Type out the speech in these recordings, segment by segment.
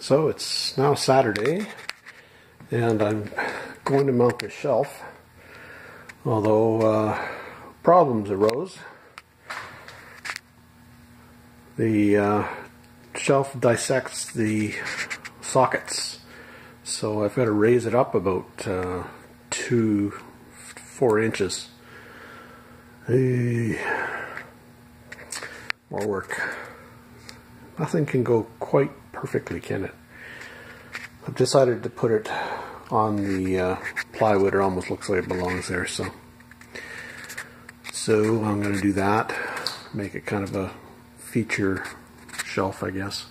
So it's now Saturday, and I'm going to mount the shelf, although problems arose. The shelf dissects the sockets, so I've got to raise it up about 4 inches. More work. Nothing can go quite perfectly, can it? I've decided to put it on the plywood. It almost looks like it belongs there, so I'm going to do that. Make it kind of a feature shelf, I guess,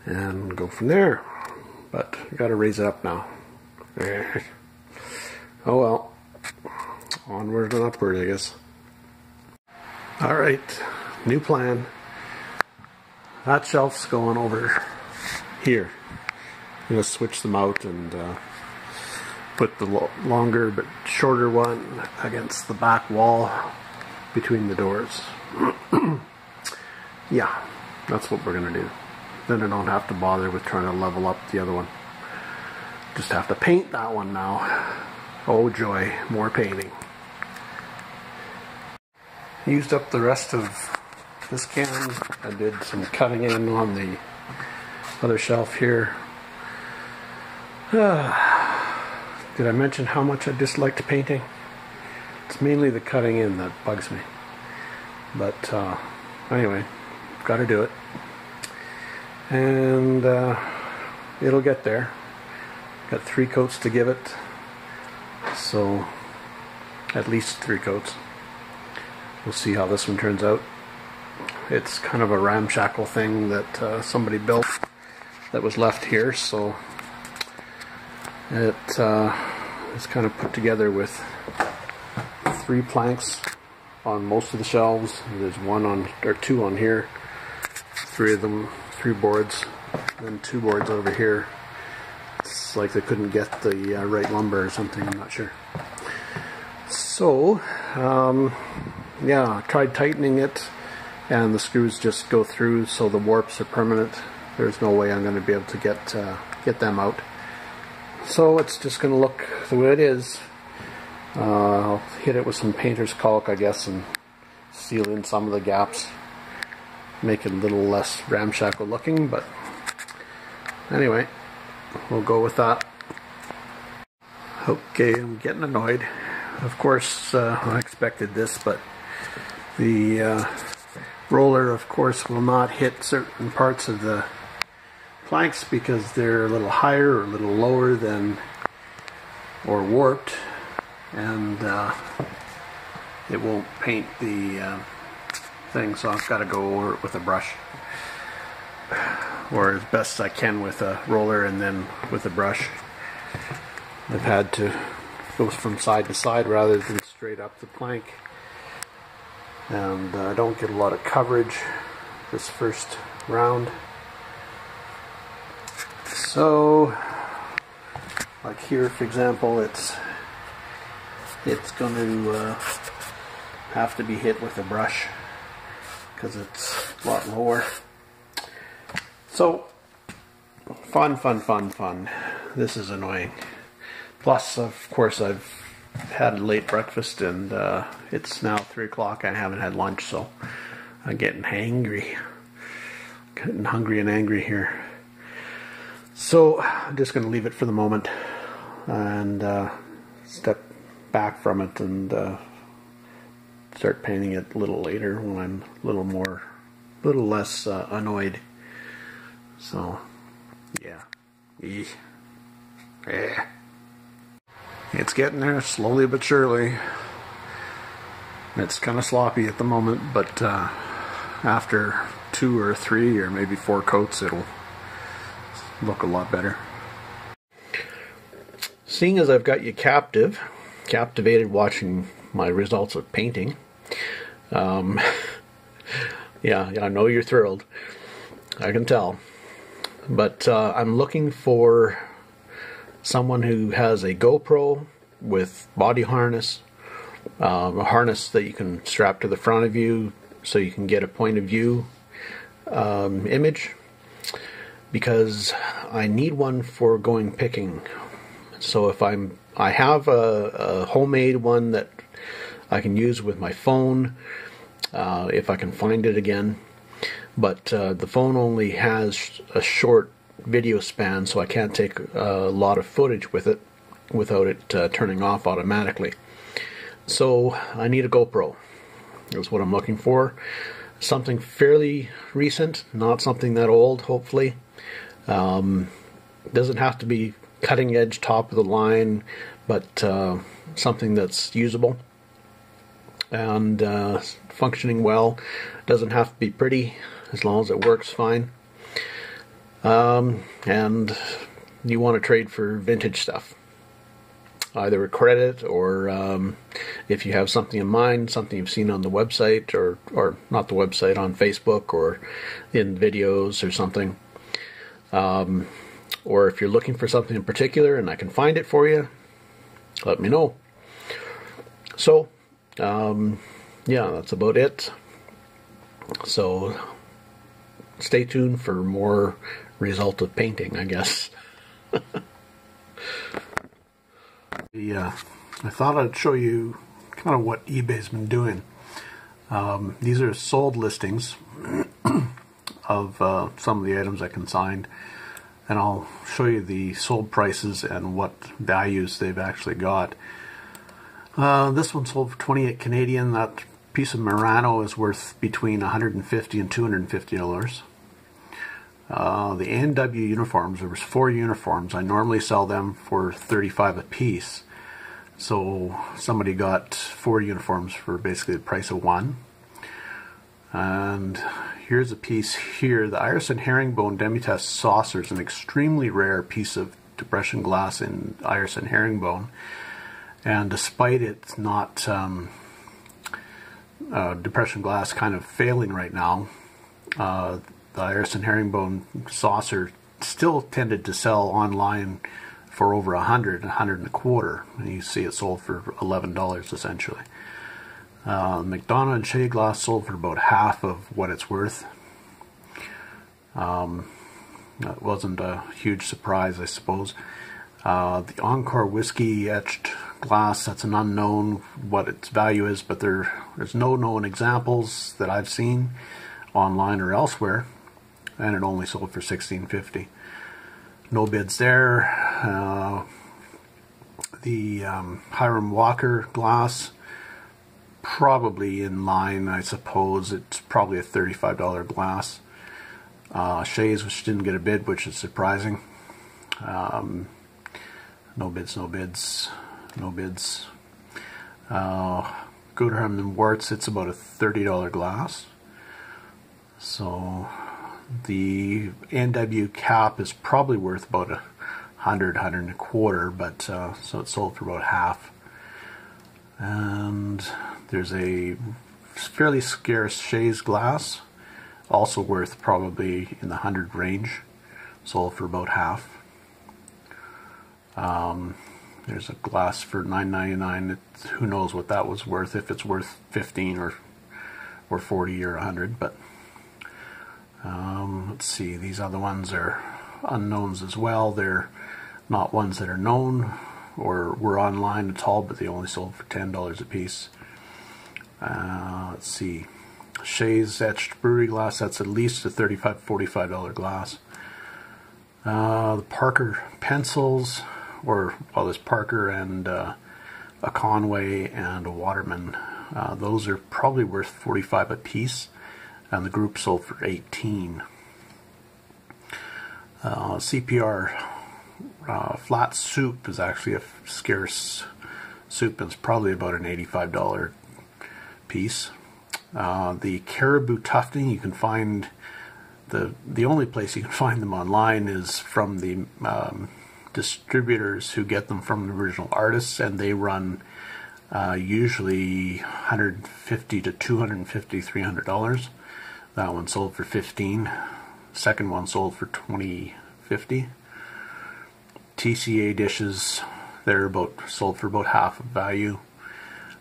and go from there. But I got to raise it up now. Oh well, onward and upward, I guess. All right, new plan. That shelf's going over here. I'm going to switch them out and put the longer but shorter one against the back wall between the doors. Yeah, that's what we're going to do. Then I don't have to bother with trying to level up the other one. Just have to paint that one now. Oh joy, more painting. Used up the rest of this can. I did some cutting in on the other shelf here. Did I mention how much I disliked painting? It's mainly the cutting in that bugs me. But anyway, got to do it. And it'll get there. Got 3 coats to give it. So at least 3 coats. We'll see how this one turns out. It's kind of a ramshackle thing that somebody built that was left here, so it is kind of put together with 3 planks on most of the shelves. There's 2 on here, 3 of them, 3 boards, and 2 boards over here. It's like they couldn't get the right lumber or something, I'm not sure. So yeah, I tried tightening it, and the screws just go through, so the warps are permanent. There's no way I'm going to be able to get them out. So it's just going to look the way it is. I'll hit it with some painter's caulk, I guess, and seal in some of the gaps. Make it a little less ramshackle looking, but anyway, we'll go with that. Okay, I'm getting annoyed. Of course, I expected this, but the roller, of course, will not hit certain parts of the planks because they're a little higher or a little lower than, or warped, and it won't paint the thing, so I've got to go over it with a brush, or as best I can with a roller and then with a brush. I've had to go from side to side rather than straight up the plank. And I don't get a lot of coverage this first round. So, like here, for example, it's going to have to be hit with a brush because it's a lot lower. So, fun. This is annoying. Plus, of course, I've had a late breakfast, and it's now 3 o'clock. I haven't had lunch, so I'm getting hangry. Getting hungry and angry here. So I'm just going to leave it for the moment and step back from it and start painting it a little later when I'm a little less annoyed. So yeah. It's getting there, slowly but surely. It's kind of sloppy at the moment, but after 2 or 3 or maybe 4 coats, it'll look a lot better. Seeing as I've got you captivated watching my results of painting, yeah, I know you're thrilled. I can tell. But I'm looking for someone who has a GoPro with body harness, a harness that you can strap to the front of you so you can get a point of view image. because I need one for going picking. So if I have a homemade one that I can use with my phone, if I can find it again. But the phone only has a short video span, so I can't take a lot of footage with it without it turning off automatically. So I need a GoPro. That's what I'm looking for. Something fairly recent, not something that old, hopefully. Doesn't have to be cutting edge, top of the line, but something that's usable and functioning well. Doesn't have to be pretty, as long as it works fine. And you want to trade for vintage stuff, either a credit or if you have something in mind, something you've seen on the website, or not the website, on Facebook or in videos or something. Or if you're looking for something in particular and I can find it for you, let me know. So, yeah, that's about it. So, stay tuned for more result of painting, I guess. Yeah, I thought I'd show you kind of what eBay's been doing. These are sold listings of some of the items I consigned, and I'll show you the sold prices and what values they've actually got. This one sold for 28 Canadian. That piece of Murano is worth between $150 and $250. The A&W uniforms, there was 4 uniforms. I normally sell them for $35 a piece. So somebody got 4 uniforms for basically the price of 1. And here's a piece here. The Iris & Herringbone Demitest saucer is an extremely rare piece of depression glass in Iris & Herringbone. And despite it not depression glass kind of failing right now, the Iris & Herringbone saucer still tended to sell online for over $100 and a quarter. And you see it sold for $11 essentially. McDonough and Shea glass sold for about half of what it's worth. That wasn't a huge surprise, I suppose. The Encore whiskey etched glass, that's an unknown what its value is, but there's no known examples that I've seen online or elsewhere, and it only sold for $16.50. No bids there. The Hiram Walker glass, probably in line, I suppose. It's probably a $35 glass. Shea's, which didn't get a bid, which is surprising. No bids, no bids, no bids. Guterheim and Warts, it's about a $30 glass. So the A&W cap is probably worth about $100 and a quarter, but so it sold for about half. And there's a fairly scarce Shea's glass, also worth probably in the 100 range, sold for about half. There's a glass for $9.99. Who knows what that was worth, if it's worth 15 or 40 or 100, but let's see, these other ones are unknowns as well. They're not ones that are known or were online at all, but they only sold for $10 a piece. Let's see, Shea's etched brewery glass, that's at least a $35, $45 glass. The Parker pencils, or well, there's Parker and a Conway and a Waterman. Those are probably worth $45 a piece, and the group sold for $18. CPR flat soup is actually a scarce soup, and it's probably about an $85 piece. The Caribou tufting, you can find the only place you can find them online is from the distributors who get them from the original artists, and they run usually $150 to $250, $300. That one sold for $15. Second one sold for $20.50. TCA dishes, they're sold for about half of value.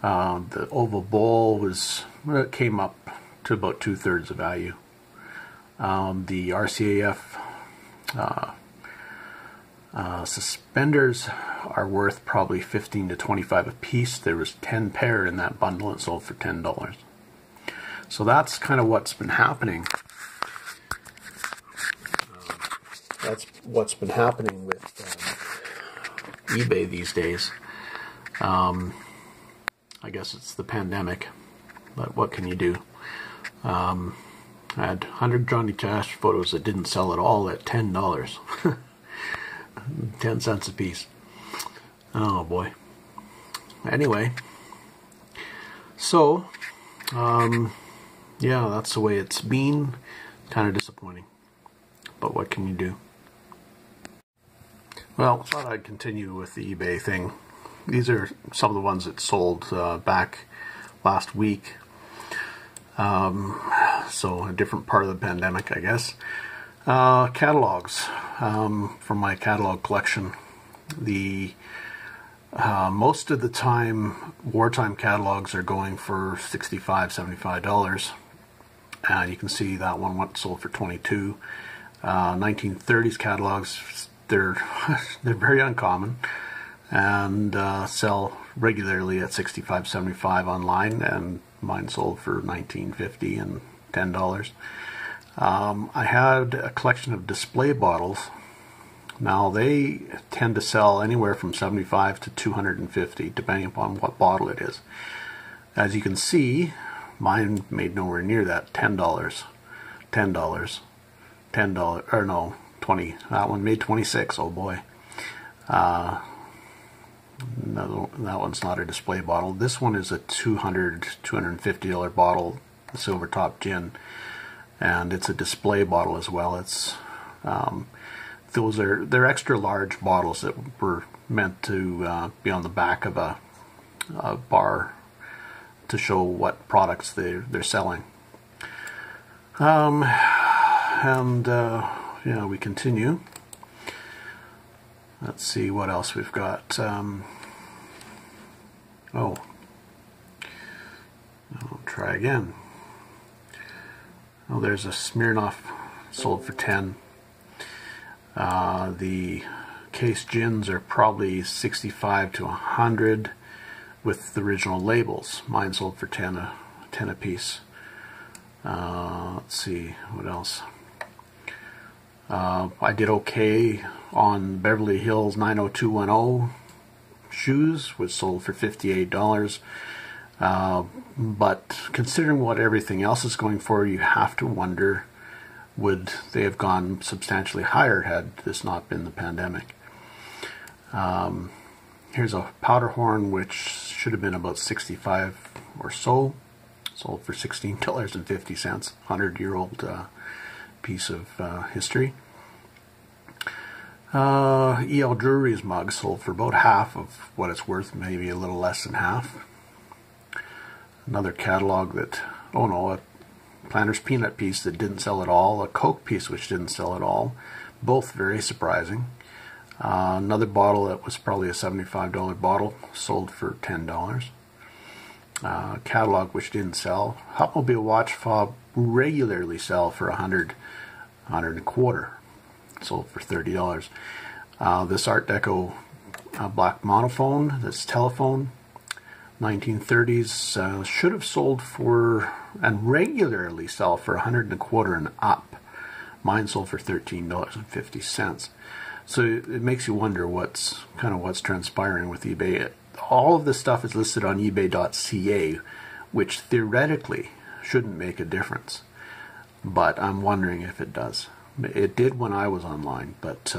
The oval bowl it came up to about 2/3 of value. The RCAF Suspenders are worth probably 15 to 25 a piece. There was 10 pair in that bundle and sold for $10. So that's kind of what's been happening. That's what's been happening with eBay these days. I guess it's the pandemic, but what can you do? I had 100 Johnny Cash photos that didn't sell at all at $10. 10 cents a piece. Oh boy. Anyway, so yeah, that's the way it's been. Kind of disappointing, but what can you do? Well, I thought I'd continue with the eBay thing. These are some of the ones that sold back last week. So a different part of the pandemic, I guess. Catalogs from my catalog collection. The most of the time, wartime catalogs are going for $65, $75. And you can see that one sold for $22. 1930s catalogs, they're very uncommon and sell regularly at $65, $75 online, and mine sold for $19.50 and $10. I had a collection of display bottles. Now they tend to sell anywhere from $75 to $250 depending upon what bottle it is. As you can see, mine made nowhere near that. $10, or no, 20. That one made 26. Oh boy. No, that one's not a display bottle. This one is a $250 bottle, silver top gin, and it's a display bottle as well. It's they're extra large bottles that were meant to be on the back of a bar to show what products they're selling. Yeah, we continue. Let's see what else we've got. I'll try again. Oh, there's a Smirnoff sold for 10. The case gins are probably 65 to 100 with the original labels. Mine sold for 10 a piece. Let's see what else. I did okay on Beverly Hills 90210 shoes, which sold for $58. But considering what everything else is going for, you have to wonder, would they have gone substantially higher had this not been the pandemic? Here's a powder horn, which should have been about 65 or so, sold for $16.50, 100-year-old piece of history. E.L. Drury's mug sold for about half of what it's worth, maybe a little less than half. Another catalog that, a Planters Peanut piece that didn't sell at all, a Coke piece which didn't sell at all, both very surprising. Another bottle that was probably a $75 bottle sold for $10. Catalog which didn't sell. Hupmobile watch fob regularly sell for $100 and a quarter, sold for $30. This Art Deco black monophone, this telephone, 1930s, should have sold for and regularly sell for $100 and a quarter and up. Mine sold for $13.50. So it makes you wonder what's transpiring with eBay. All of this stuff is listed on ebay.ca, which theoretically shouldn't make a difference, but I'm wondering if it does. It did when I was online, but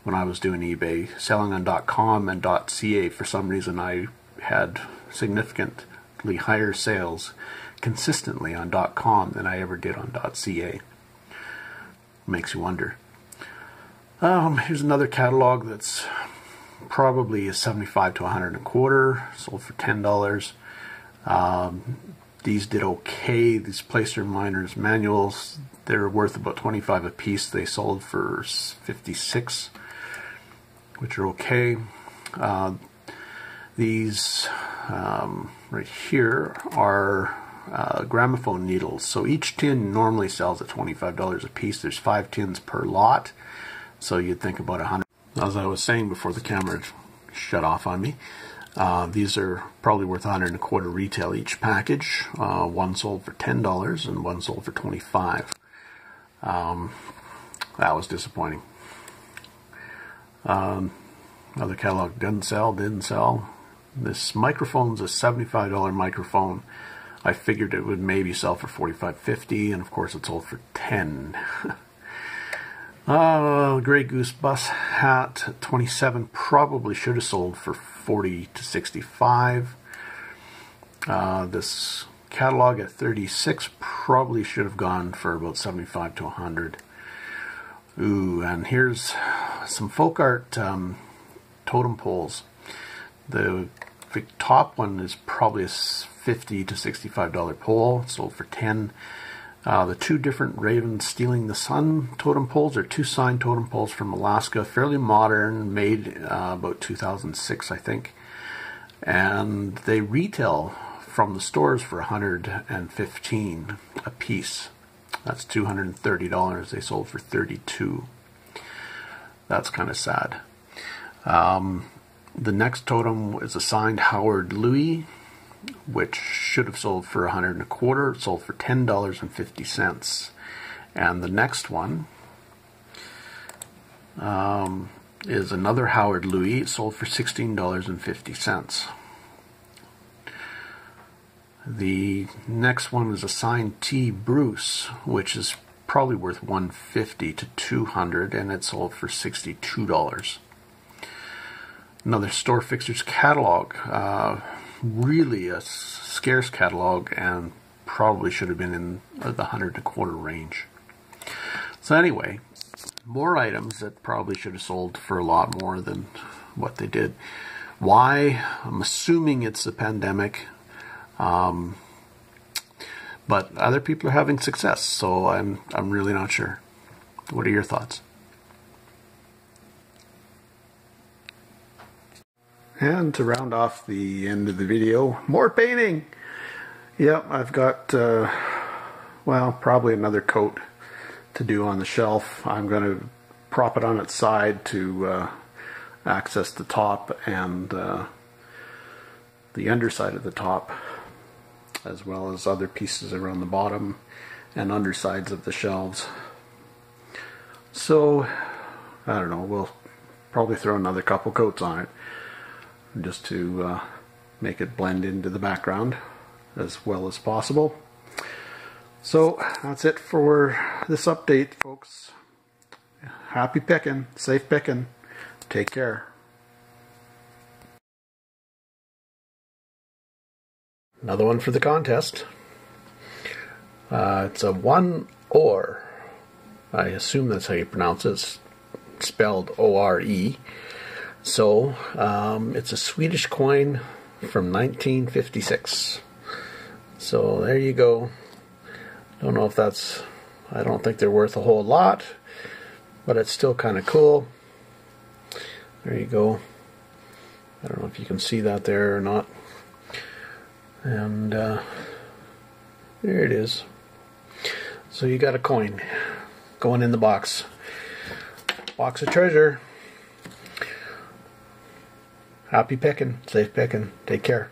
when I was doing eBay, selling on .com and .ca, for some reason I had significantly higher sales consistently on .com than I ever did on .ca. Makes you wonder. Here's another catalog that's probably 75 to 100 and a quarter, sold for $10. These did okay. These Placer Miners manuals, they're worth about 25 a piece. They sold for 56, which are okay. These right here are gramophone needles. So each tin normally sells at $25 a piece. There's 5 tins per lot, so you'd think about 100. As I was saying before the camera shut off on me, these are probably worth $125 retail each package. One sold for $10 and one sold for $25. That was disappointing. Other catalog didn't sell. This microphone's a $75 microphone. I figured it would maybe sell for $45.50, and of course it sold for $10. Grey Goose bus hat, 27, probably should have sold for $40 to $65. This catalog at 36 probably should have gone for about $75 to $100. Ooh, and here's some folk art totem poles. The top one is probably a $50 to $65 pole, sold for $10. The 2 different Raven Stealing the Sun totem poles are 2 signed totem poles from Alaska, fairly modern, made about 2006, I think. And they retail from the stores for $115 a piece. That's $230. They sold for $32. That's kind of sad. The next totem is a signed Howard Louis, which should have sold for $125. It sold for $10.50. And the next one is another Howard Louis. It sold for $16.50. The next one is a signed T. Bruce, which is probably worth $150 to $200, and it sold for $62. Another Store Fixers catalog, really a scarce catalog, and probably should have been in the $125 range. So anyway, more items that probably should have sold for a lot more than what they did. Why? I'm assuming it's the pandemic. But other people are having success, so I'm really not sure. What are your thoughts? And to round off the end of the video, more painting! Yep, I've got, well, probably another coat to do on the shelf. I'm going to prop it on its side to access the top and the underside of the top, as well as other pieces around the bottom and undersides of the shelves. So, I don't know, we'll probably throw another couple coats on it just to make it blend into the background as well as possible. So, that's it for this update, folks. Happy picking, safe picking, take care. Another one for the contest. It's a 1-OR. I assume that's how you pronounce it. It's spelled O-R-E. So, it's a Swedish coin from 1956. So, there you go. Don't know if that's... I don't think they're worth a whole lot, but it's still kind of cool. There you go. I don't know if you can see that there or not. And there it is. So you got a coin going in the box. Box of treasure. Happy picking, safe picking. Take care.